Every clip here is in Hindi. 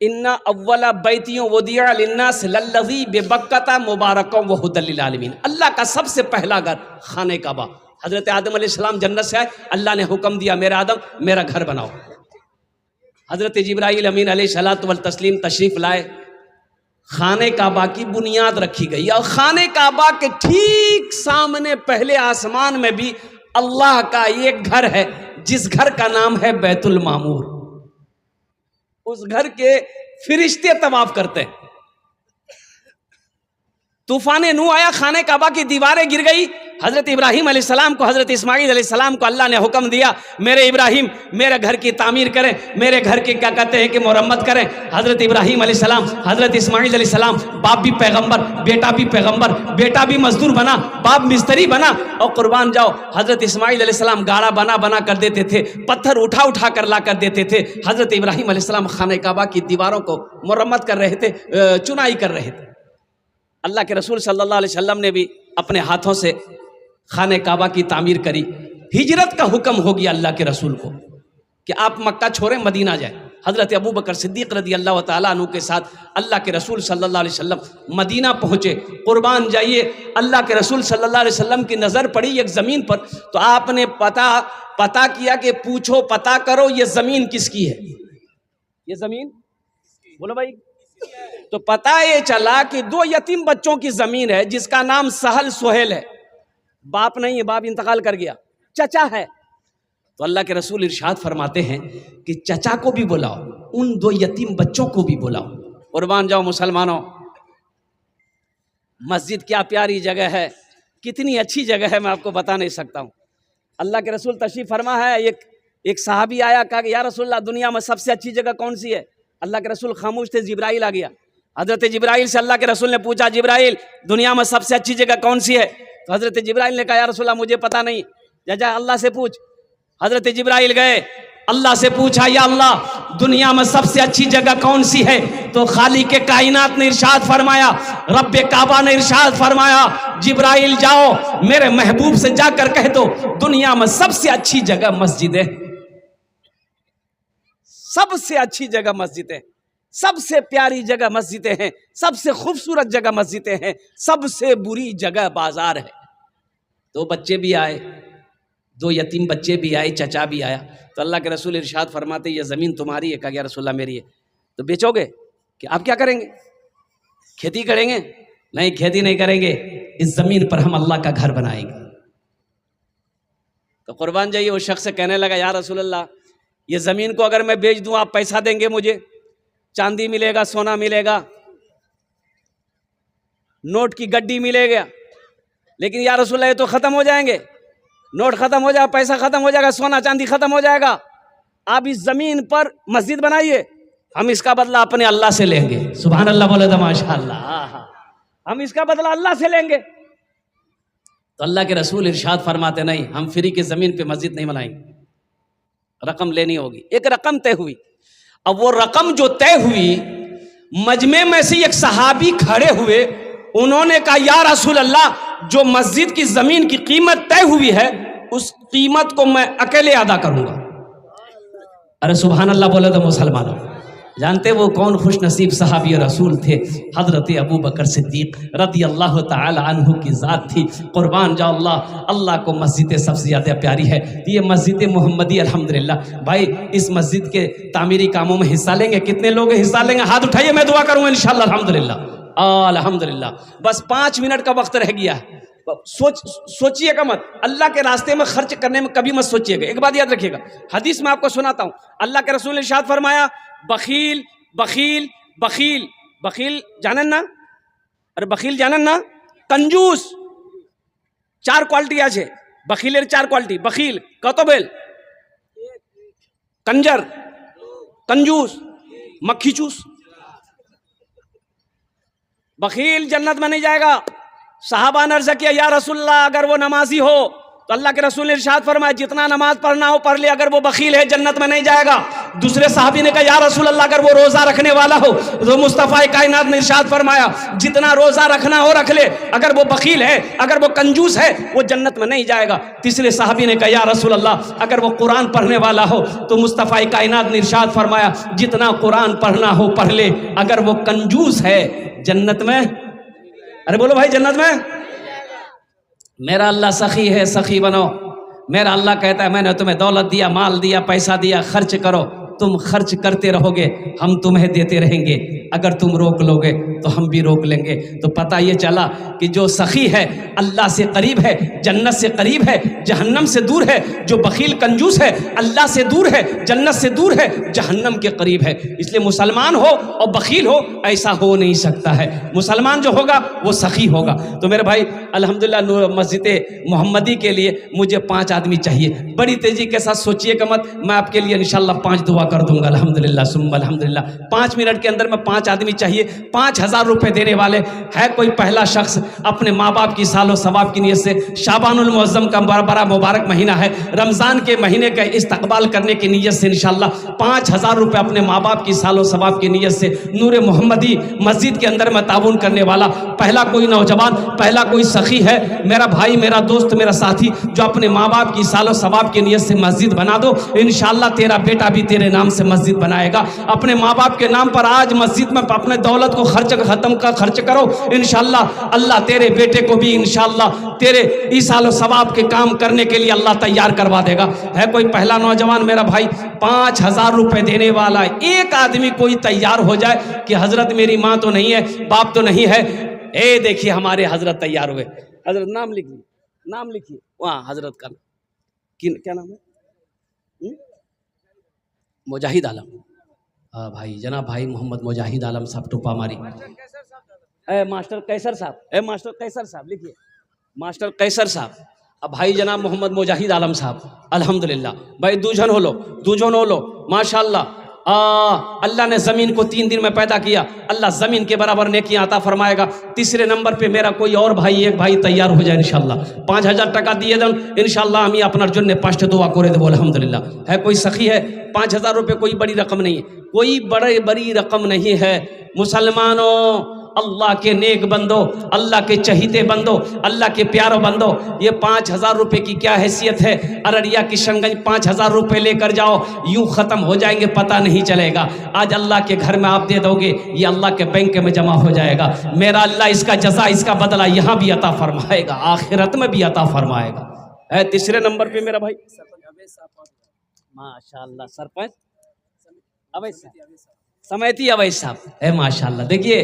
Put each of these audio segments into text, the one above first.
इन्ना अव्वला बैतियों वदिया लिन्नास लल्लज़ी बेबक्कता मुबारकम व हुदल लिल आलमीन। अल्लाह का सबसे पहला घर खाने काबा। हज़रत आदम अलैहिस्सलाम जन्नत से आए, अल्लाह ने हुक्म दिया मेरा आदम मेरा घर बनाओ। हज़रत जिब्राईल अमीन अलैहिस्सलातु वल तस्लीम तशरीफ़ लाए, खाने काबा की बुनियाद रखी गई और खाने काबा के ठीक सामने पहले आसमान में भी अल्लाह का एक घर है जिस घर का नाम है बैतुल मामूर। उस घर के फिरिश्ते तवाफ करते हैं। तूफान नू आया, खाने काबा की दीवारें गिर गई। हजरत इब्राहिम अलैहिस्सलाम को, हजरत इस्माइल अलैहिस्सलाम को अल्लाह ने हुक्म दिया मेरे इब्राहिम मेरे घर की तामीर करें, मेरे घर की क्या कहते हैं कि मुरम्मत करें। हजरत इब्राहिम अलैहिस्सलाम, हजरत इस्माइल अलैहिस्सलाम, बाप भी पैगंबर, बेटा भी पैगंबर, बेटा भी मजदूर बना, बाप मिस्त्री बना। और कुर्बान जाओ, हजरत इस्माइल अलैहिस्सलाम गाड़ा बना बना कर देते थे, पत्थर उठा उठा कर ला कर देते थे। हजरत इब्राहिम अलैहिस्सलाम खाने काबा की दीवारों को मुरम्मत कर रहे थे, चुनाई कर रहे थे। अल्लाह के रसूल सल्लल्लाहु अलैहि वसल्लम ने भी अपने हाथों से खाने काबा की तामीर करी। हिजरत का हुक्म हो गया अल्लाह के रसूल को कि आप मक्का छोड़ें, मदीना जाएं। हज़रत अबू बकर सिद्दीक़ रदी अल्लाह ताला अन्हु के साथ अल्लाह के रसूल सल्लल्लाहु अलैहि वसल्लम मदीना पहुँचे। कुर्बान जाइए, अल्लाह के रसूल सल्लल्लाहु अलैहि वसल्लम की नज़र पड़ी एक ज़मीन पर, तो आपने पता किया कि पूछो, पता करो ये ज़मीन किसकी है। ये ज़मीन बोलो भाई। तो पता ये चला कि दो यतीम बच्चों की ज़मीन है जिसका नाम सहल सुहेल है। बाप नहीं है, बाप इंतकाल कर गया, चचा है। तो अल्लाह के रसूल इरशाद फरमाते हैं कि चचा को भी बुलाओ, उन दो यतीम बच्चों को भी बुलाओ। कुर्बान जाओ मुसलमानों, मस्जिद क्या प्यारी जगह है, कितनी अच्छी जगह है, मैं आपको बता नहीं सकता हूँ। अल्लाह के रसूल तशरीफ़ फरमा है, एक सहाबी आया, कहा कि या रसूलल्लाह दुनिया में सबसे अच्छी जगह कौन सी है। अल्लाह के रसूल खामोश थे, जिब्राइल आ गया। हज़रत जिब्राइल से अल्लाह के रसूल ने पूछा, जिब्राइल दुनिया में सबसे अच्छी जगह कौन सी है। तो हज़रत जिब्राइल ने कहा या रसूलल्लाह मुझे पता नहीं, जा अल्लाह से पूछ। हज़रत जिब्राइल गए, अल्लाह से पूछा या अल्लाह दुनिया में सबसे अच्छी जगह कौन सी है। तो खालिक कायनात ने इरशाद फरमाया, रब्बे काबा ने इरशाद फरमाया, जिब्राइल जाओ मेरे महबूब से जाकर कह दो दुनिया में सबसे अच्छी जगह मस्जिद है। सबसे अच्छी जगह मस्जिद है, सबसे प्यारी जगह मस्जिदें हैं, सबसे खूबसूरत जगह मस्जिदें हैं, सबसे बुरी जगह बाजार है। दो बच्चे भी आए, दो यतीम बच्चे भी आए, चचा भी आया। तो अल्लाह के रसूल इरशाद फरमाते ये ज़मीन तुम्हारी है। कहा या रसूलल्लाह मेरी है। तो बेचोगे कि आप क्या करेंगे, खेती करेंगे? नहीं, खेती नहीं करेंगे, इस ज़मीन पर हम अल्लाह का घर बनाएंगे। तो कुर्बान जाइए, वो शख्स कहने लगा या रसूलल्लाह ये ज़मीन को अगर मैं बेच दूँ आप पैसा देंगे मुझे, चांदी मिलेगा, सोना मिलेगा, नोट की गड्डी मिलेगा, लेकिन या रसूलल्लाह ये तो ख़त्म हो जाएंगे, नोट ख़त्म हो जाएगा, पैसा ख़त्म हो जाएगा, सोना चांदी ख़त्म हो जाएगा। आप इस ज़मीन पर मस्जिद बनाइए, हम इसका बदला अपने अल्लाह से लेंगे। सुभान अल्लाह बोले तो माशाअल्लाह, हम इसका बदला अल्लाह से लेंगे। तो अल्लाह के रसूल इरशाद फरमाते नहीं, हम फ्री की ज़मीन पे मस्जिद नहीं बनाएंगे, रकम लेनी होगी। एक रकम तय हुई। अब वो रकम जो तय हुई, मजमे में से एक सहाबी खड़े हुए, उन्होंने कहा या रसूल अल्लाह जो मस्जिद की ज़मीन की कीमत तय हुई है उस कीमत को मैं अकेले अदा करूंगा। अरे सुभान अल्लाह बोले तो मुसलमानों, जानते वो कौन खुश नसीब सहाबी रसूल थे? हज़रत अबू बकर सिद्दीक़ रज़ी अल्लाह ताला अन्हु की ज़ात थी। कुर्बान जाओ, अल्लाह को मस्जिद सबसे ज़्यादा प्यारी है ये मस्जिद मोहम्मदी। अल्हम्दुलिल्लाह भाई, इस मस्जिद के तामीरी कामों में हिस्सा लेंगे? कितने लोग हिस्सा लेंगे? हाथ उठाइए, मैं दुआ करूँगा इंशाअल्लाह। अल्हम्दुलिल्लाह अल्हम्दुलिल्लाह। बस 5 मिनट का वक्त रह गया है। सोचिएगा मत, अल्लाह के रास्ते में खर्च करने में कभी मत सोचिएगा। एक बात याद रखिएगा, हदीस में आपको सुनाता हूँ, अल्लाह के रसूल ने इरशाद फरमाया बखील बखील बखील बखील जानन ना? अरे बखील जानन ना? कंजूस। 4 क्वालिटी আছে बखीलेर, 4 क्वालिटी। बखील कत बेल, कंजर, कंजूस, मक्खी चूस। बखील जन्नत में नहीं जाएगा। साहबा ने अर्ज़ किया या रसूलल्लाह अगर वो नमाजी हो तो तो अल्लाह के रसूल ने इरशाद फरमाया जितना नमाज पढ़ना हो पढ़ ले, अगर वो बखील है जन्नत में नहीं जाएगा। दूसरे साहबी ने कहा या रसूल अल्लाह अगर वो रोजा रखने वाला हो, तो मुस्तफ़ा कायनात ने इरशाद फरमाया जितना रोजा रखना हो रख ले, अगर वो बखील है, अगर वो कंजूस है, वो जन्नत में नहीं जाएगा। तीसरे साहबी ने कहा या रसूल अल्लाह अगर वो कुरान पढ़ने वाला हो, तो मुस्तफ़ा कायनात ने इरशाद फरमाया जितना कुरान पढ़ना हो पढ़ ले, अगर वो कंजूस है जन्नत में, अरे बोलो भाई जन्नत में। मेरा अल्लाह सखी है, सखी बनो। मेरा अल्लाह कहता है मैंने तुम्हें दौलत दिया, माल दिया, पैसा दिया, खर्च करो, तुम खर्च करते रहोगे, हम तुम्हें देते रहेंगे। अगर तुम रोक लोगे तो हम भी रोक लेंगे। तो पता ये चला कि जो सखी है अल्लाह से करीब है, जन्नत से करीब है, जहन्नम से दूर है। जो बखील कंजूस है अल्लाह से दूर है, जन्नत से दूर है, जहन्नम के करीब है। इसलिए मुसलमान हो और बखील हो ऐसा हो नहीं सकता है। मुसलमान जो होगा वो सखी होगा। तो मेरे भाई अल्हम्दुलिल्लाह नूर मस्जिद मोहम्मदी के लिए मुझे 5 आदमी चाहिए। बड़ी तेजी के साथ सोचिएगा मत, मैं आपके लिए इंशाल्लाह 5 दुआ कर दूंगा। अल्हम्दुलिल्लाह सुम्मा अल्हम्दुलिल्लाह। 5 मिनट के अंदर में 5 आदमी चाहिए। 5000 रुपए देने वाले है कोई पहला शख्स अपने माँ बाप की सालो सवाब की नीयत से। शाबानुल मुअज्जम का बड़ा मुबारक महीना है, रमज़ान के महीने का इस्तकबाल करने की नीयत से इंशाल्लाह 5000 रुपए अपने माँ बाप की सालो सवाब की नीयत से नूर मोहम्मदी मस्जिद के अंदर में ताउन करने वाला पहला कोई नौजवान, पहला कोई सखी है, मेरा भाई, मेरा दोस्त, मेरा साथी, जो अपने माँ बाप की सालो सवाब की नीयत से मस्जिद बना दो। इंशाल्लाह तेरा बेटा भी तेरे नाम से मस्जिद बनाएगा। अपने माँ बाप के नाम पर आज मस्जिद में अपने दौलत को खर्च करो। इंशाल्लाह अल्लाह तेरे बेटे को भी इंशाल्लाह तेरे ईसालो सवाब के काम करने के लिए अल्लाह तैयार करवा देगा। है कोई पहला नौजवान मेरा भाई 5000 रुपए देने वाला, एक आदमी कोई तैयार हो जाए कि हजरत मेरी माँ तो नहीं है, बाप तो नहीं है। ए देखिए हमारे हजरत तैयार हुए। हजरत नाम लिखिए, नाम लिखिए वहाँ हजरत का क्या नाम है? मुजाहिद आलम। हाँ भाई, जनाब भाई मोहम्मद मुजाहिद आलम साहब टोपा मारी। मास्टर कैसर साहब, मास्टर कैसर साहब लिखिए, मास्टर कैसर साहब। अब भाई जनाब मोहम्मद मुजाहिद आलम साहब अल्हम्दुलिल्लाह। भाई दूजन हो लो माशाल्लाह। अल्लाह ने ज़मीन को 3 दिन में पैदा किया, अल्लाह ज़मीन के बराबर नेकियां अता फरमाएगा। तीसरे नंबर पे मेरा कोई और भाई, एक भाई तैयार हो जाए इंशाल्लाह। 5000 टाका दिए दें इंशाल्लाह। हम अपना जन्ने 5 दुआ करे देव अल्हम्दुलिल्लाह। है कोई सखी है? 5000 रुपये कोई बड़ी रकम नहीं है, कोई बड़ी रकम नहीं है। मुसलमानों, अल्लाह के नेक बंदो, अल्लाह के चहीते बंदो, अल्लाह के प्यारो बंदो, ये 5000 रुपये की क्या हैसियत है। अररिया किशनगंज 5000 रुपये लेकर जाओ, यूं ख़त्म हो जाएंगे पता नहीं चलेगा। आज अल्लाह के घर में आप दे दोगे, ये अल्लाह के बैंक में जमा हो जाएगा। मेरा अल्लाह इसका जज़ा, इसका बदला यहाँ भी अता फरमाएगा, आखिरत में भी अता फरमाएगा। है तीसरे नंबर पे मेरा भाई माशाल्लाह सरपंच अवैस साहब, समेती अवैस साहब है माशाल्लाह। देखिए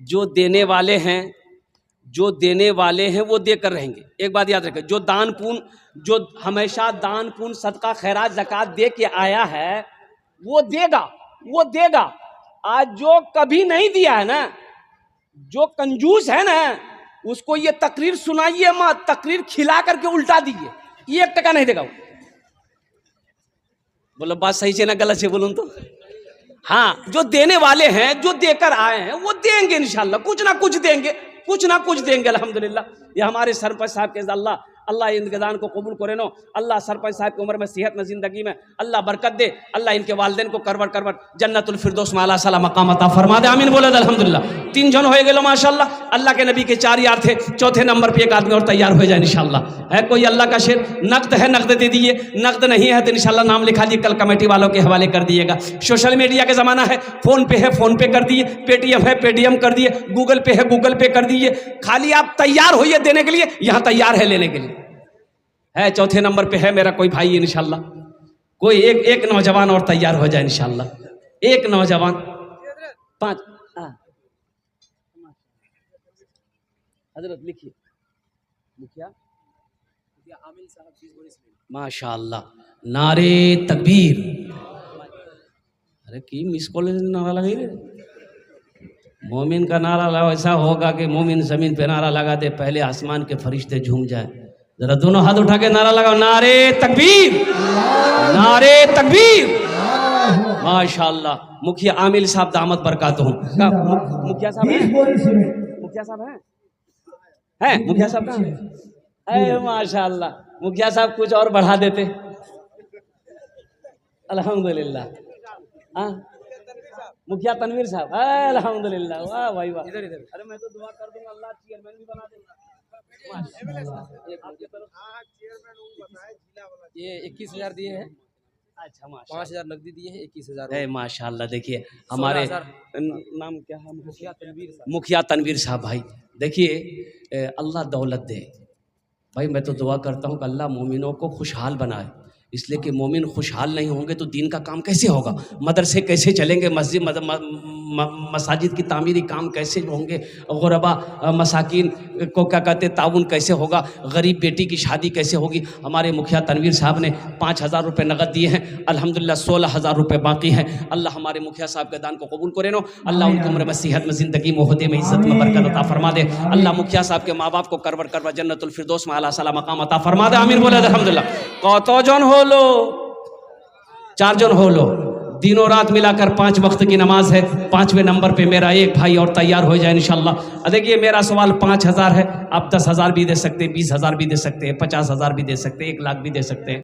जो देने वाले हैं वो देकर रहेंगे। एक बात याद रखें, जो दान पुण्य, जो हमेशा दान पुण्य सदका खैरात ज़कात दे के आया है वो देगा। आज जो कभी नहीं दिया है ना, जो कंजूस है ना, उसको ये तकरीर सुनाइए मत, तकरीर खिला करके उल्टा दीजिए, 1 टका नहीं देगा। बोलो बात सही से ना गलत से बोलूं तो। हाँ, जो देने वाले हैं, जो देकर आए हैं वो देंगे इंशाल्लाह, कुछ ना कुछ देंगे अल्हम्दुलिल्लाह। ये हमारे सरपंच साहब के अल्लाह इनके दान को कबूल करे नो। अल्लाह सरपंच साहब की उम्र में, सेहत में, ज़िंदगी में अल्लाह बरकत दे। अल्लाह इनके वालिदैन को करवट जन्नतुल फिरदौस में आला साला मकाम अता फरमा दे। आमीन बोले अल्हम्दुलिल्लाह। 3 जन हो गए माशाल्लाह। अल्लाह के नबी के 4 यार थे, चौथे नंबर पे एक आदमी और तैयार हो जाए इंशाल्लाह। है कोई अल्लाह का शेर? नकद है, नकद दे दिए, नकद नहीं है तो इंशाल्लाह नाम लिखा दिए, कल कमेटी वालों के हवाले कर दिएगा। सोशल मीडिया का ज़माना है, फ़ोन पे है, फ़ोन पे कर दिए, पेटीएम है, पेटीएम कर दिए, गूगल पे है, गूगल पे कर दिए। खाली आप तैयार होइए देने के लिए, यहाँ तैयार है लेने के लिए। है चौथे नंबर पे है मेरा कोई भाई इंशाल्लाह। कोई एक नौजवान और तैयार हो जाए इंशाल्लाह। एक नौजवान 5 हजरत लिखिए, मुखिया माशाल्लाह। नारे तकबीर। अरे की मिस कॉल नारा लगा रे। मोमिन का नारा ऐसा होगा कि मोमिन जमीन पे नारा लगा दे, पहले आसमान के फरिश्ते झूम जाए। जरा दोनों हाथ उठा के नारा लगाओ, नारे तकबीर, नारे तकबीर। माशाल्लाह। मुखिया आमिल साहब दामत बरकात हूँ। मुखिया साहब हैं? मुखिया साहब हैं? मुखिया साहब कहाँ? है माशाल्लाह। मुखिया साहब कुछ और बढ़ा देते। अल्हम्दुलिल्लाह। हाँ मुखिया तनवीर साहब, अल्हम्दुलिल्लाह, वाह भाई वाह। इधर इधर, अरे मैं तो दुआ कर दूंगा अल्लाह चेयरमैन भी बना देगा। ये 21,000 दिए हैं। अच्छा माशाल्लाह, 5,000 नकदी दिए हैं, 21,000 है माशाल्लाह। देखिए हमारे 16,000 नाम क्या है? मुखिया तनवीर साहब। मुखिया तनवीर साहब भाई। देखिए अल्लाह दौलत दे भाई। मैं तो दुआ करता हूँ कि अल्लाह मोमिनों को खुशहाल बनाए, इसलिए कि मोमिन खुशहाल नहीं होंगे तो दीन का काम कैसे होगा, मदरसे कैसे चलेंगे, मस्जिद मसाजिद की तामीरी काम कैसे होंगे, गुरबा मसाकिन को क्या कहते ताउन कैसे होगा, गरीब बेटी की शादी कैसे होगी। हमारे मुखिया तनवीर साहब ने 5,000 रुपये नगद दिए हैं, अल्हम्दुलिल्लाह 16,000 रुपये बाकी हैं। अल्लाह हमारे मुखिया साहब के दान को कबूल करे नो। अल्लाह उनकी उम्र में सेहत में ज़िंदगी में ओहदे में इज़्ज़त में बरकत अता फरमा दे। अल्लाह मुखिया साहब के माँ बाप को करवर करवर जन्नतुल फिरदौस में आला साला मकाम अता फरमा दे। आमीन बोले अल्हम्दुलिल्लाह। कतो जन हो लो, 4 जन हो लो, दिनों रात मिलाकर 5 वक्त की नमाज है। 5वें नंबर पे मेरा एक भाई और तैयार हो जाए इंशाल्लाह। देखिए मेरा सवाल 5,000 है, आप 10,000 भी दे सकते हैं, 20,000 भी दे सकते हैं, 50,000 भी दे सकते हैं, 1 लाख भी दे सकते हैं।